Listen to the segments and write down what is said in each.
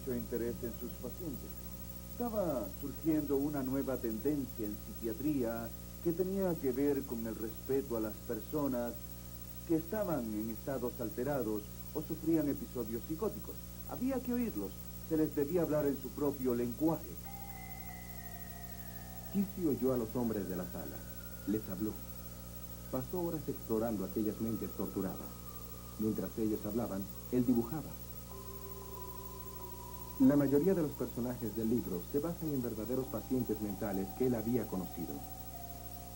mucho interés en sus pacientes. Estaba surgiendo una nueva tendencia en psiquiatría que tenía que ver con el respeto a las personas que estaban en estados alterados o sufrían episodios psicóticos. Había que oírlos, se les debía hablar en su propio lenguaje. Kissy oyó a los hombres de la sala, les habló. Pasó horas explorando aquellas mentes torturadas. Mientras ellos hablaban, él dibujaba. La mayoría de los personajes del libro se basan en verdaderos pacientes mentales que él había conocido.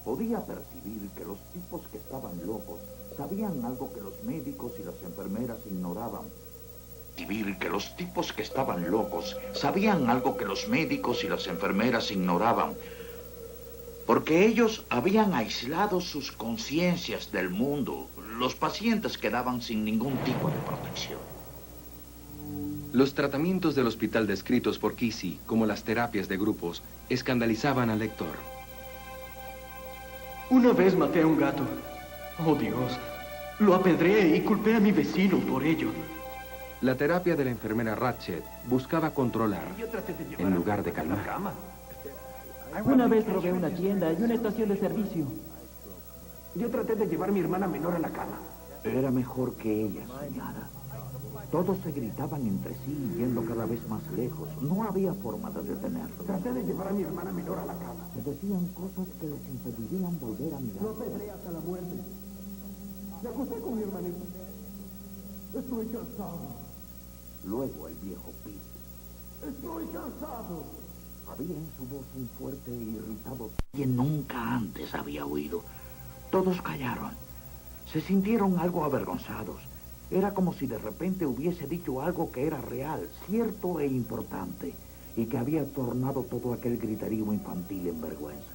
Podía percibir que los tipos que estaban locos sabían algo que los médicos y las enfermeras ignoraban. Percibir que los tipos que estaban locos sabían algo que los médicos y las enfermeras ignoraban. Porque ellos habían aislado sus conciencias del mundo. Los pacientes quedaban sin ningún tipo de protección. Los tratamientos del hospital descritos por Kissy, como las terapias de grupos, escandalizaban al lector. Una vez maté a un gato. Oh, Dios. Lo apedreé y culpé a mi vecino por ello. La terapia de la enfermera Ratched buscaba controlar, en lugar de calmar. Una vez robé una tienda y una estación de servicio. Yo traté de llevar a mi hermana menor a la cama. Era mejor que ella soñara. Todos se gritaban entre sí, yendo cada vez más lejos. No había forma de detenerlo. Traté de llevar a mi hermana menor a la cama. Se decían cosas que les impedirían volver a mirar. Lo apedreé hasta la muerte. Me acosté con mi hermanito. Estoy cansado. Luego el viejo Pete. Estoy cansado. Había en su voz un fuerte e irritado que nunca antes había oído. Todos callaron. Se sintieron algo avergonzados. Era como si de repente hubiese dicho algo que era real, cierto e importante, y que había tornado todo aquel griterío infantil en vergüenza.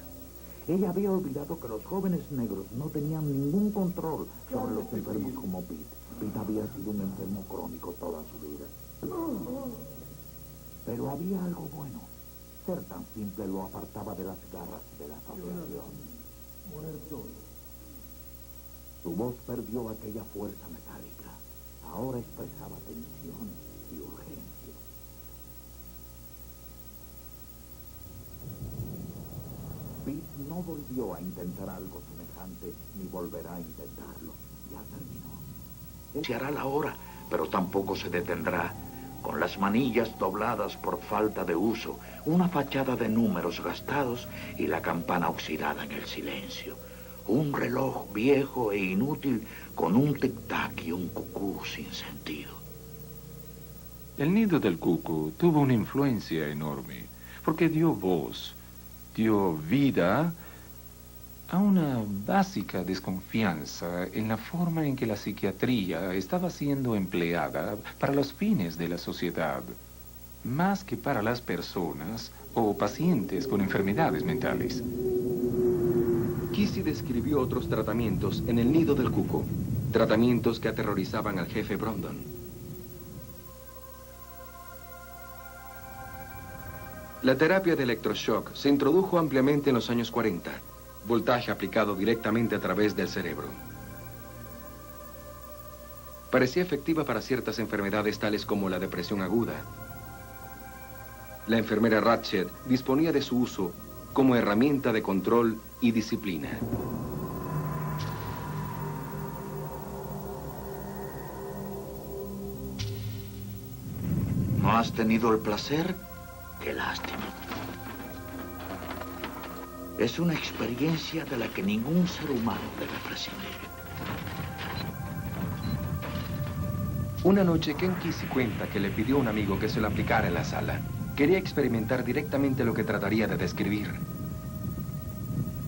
Ella había olvidado que los jóvenes negros no tenían ningún control sobre los enfermos como Pete. Pete había sido un enfermo crónico toda su vida. Pero había algo bueno. Ser tan simple lo apartaba de las garras de la asociación. Muerto. Su voz perdió aquella fuerza metálica. Ahora expresaba tensión y urgencia. Pete no volvió a intentar algo semejante, ni volverá a intentarlo. Ya terminó. Se hará la hora, pero tampoco se detendrá. Con las manillas dobladas por falta de uso, una fachada de números gastados y la campana oxidada en el silencio. Un reloj viejo e inútil con un tic-tac y un cucú sin sentido. El nido del cuco tuvo una influencia enorme, porque dio voz, dio vida a una básica desconfianza en la forma en que la psiquiatría estaba siendo empleada para los fines de la sociedad, más que para las personas o pacientes con enfermedades mentales. Kissy describió otros tratamientos en el nido del cuco, tratamientos que aterrorizaban al jefe Brondon. La terapia de electroshock se introdujo ampliamente en los años 40, voltaje aplicado directamente a través del cerebro. Parecía efectiva para ciertas enfermedades tales como la depresión aguda. La enfermera Ratched disponía de su uso como herramienta de control y disciplina. ¿No has tenido el placer? Qué lástima. Es una experiencia de la que ningún ser humano debe prescindir. Una noche, Ken Kissy cuenta que le pidió a un amigo que se lo aplicara en la sala. Quería experimentar directamente lo que trataría de describir.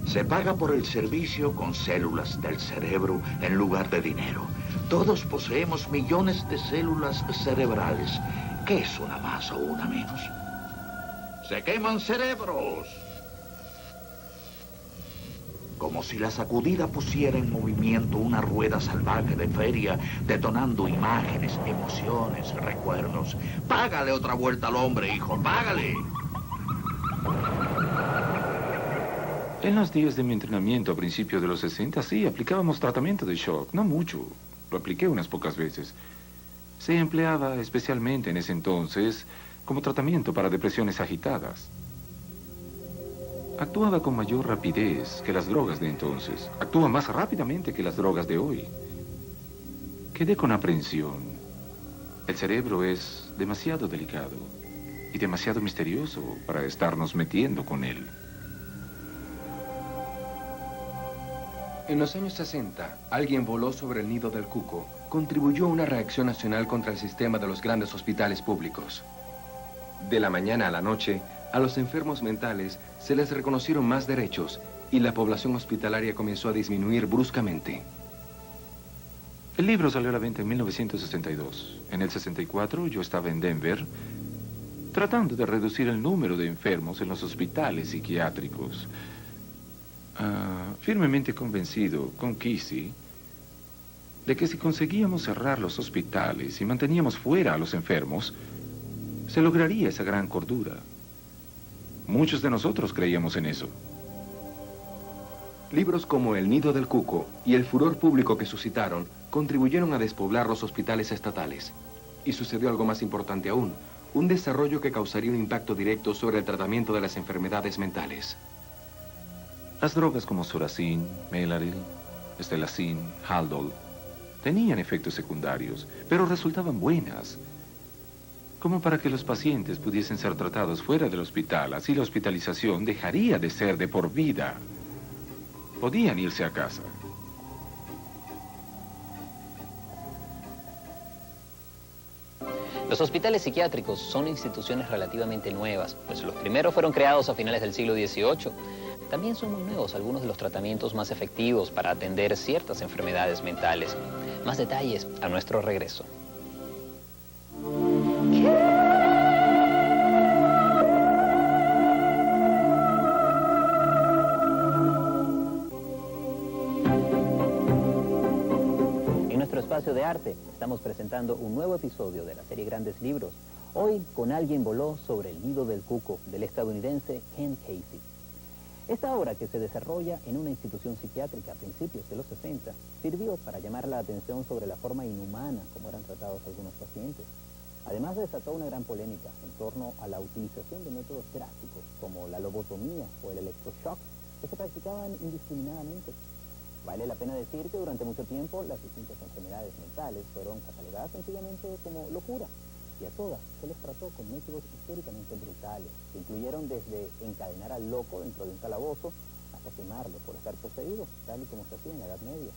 Se paga por el servicio con células del cerebro en lugar de dinero. Todos poseemos millones de células cerebrales. ¿Qué es una más o una menos? ¡Se queman cerebros! Como si la sacudida pusiera en movimiento una rueda salvaje de feria, detonando imágenes, emociones, recuerdos. ¡Págale otra vuelta al hombre, hijo! ¡Págale! En los días de mi entrenamiento a principios de los 60, sí, aplicábamos tratamiento de shock. No mucho. Lo apliqué unas pocas veces. Se empleaba especialmente en ese entonces como tratamiento para depresiones agitadas. Actuaba con mayor rapidez que las drogas de entonces. Actúa más rápidamente que las drogas de hoy. Quedé con aprensión. El cerebro es demasiado delicado y demasiado misterioso para estarnos metiendo con él. En los años 60, alguien voló sobre el nido del cuco. Contribuyó a una reacción nacional contra el sistema de los grandes hospitales públicos. De la mañana a la noche, a los enfermos mentales se les reconocieron más derechos y la población hospitalaria comenzó a disminuir bruscamente. El libro salió a la venta en 1962. En el 64 yo estaba en Denver tratando de reducir el número de enfermos en los hospitales psiquiátricos. Firmemente convencido con Kesey de que si conseguíamos cerrar los hospitales y manteníamos fuera a los enfermos, se lograría esa gran cordura. Muchos de nosotros creíamos en eso. Libros como El nido del cuco y el furor público que suscitaron contribuyeron a despoblar los hospitales estatales. Y sucedió algo más importante aún, un desarrollo que causaría un impacto directo sobre el tratamiento de las enfermedades mentales. Las drogas como Soracin, Melaril, Estelacin, Haldol tenían efectos secundarios, pero resultaban buenas, como para que los pacientes pudiesen ser tratados fuera del hospital. Así la hospitalización dejaría de ser de por vida. Podían irse a casa. Los hospitales psiquiátricos son instituciones relativamente nuevas, pues los primeros fueron creados a finales del siglo XVIII. También son muy nuevos algunos de los tratamientos más efectivos para atender ciertas enfermedades mentales. Más detalles a nuestro regreso. En nuestro espacio de arte estamos presentando un nuevo episodio de la serie Grandes Libros. Hoy con Alguien voló sobre el nido del cuco, del estadounidense Ken Kesey. Esta obra, que se desarrolla en una institución psiquiátrica a principios de los 60, sirvió para llamar la atención sobre la forma inhumana como eran tratados algunos pacientes. Además, desató una gran polémica en torno a la utilización de métodos drásticos como la lobotomía o el electroshock, que se practicaban indiscriminadamente. Vale la pena decir que durante mucho tiempo las distintas enfermedades mentales fueron catalogadas sencillamente como locura, y a todas se les trató con métodos históricamente brutales, que incluyeron desde encadenar al loco dentro de un calabozo hasta quemarlo por estar poseído, tal y como se hacía en la Edad Media.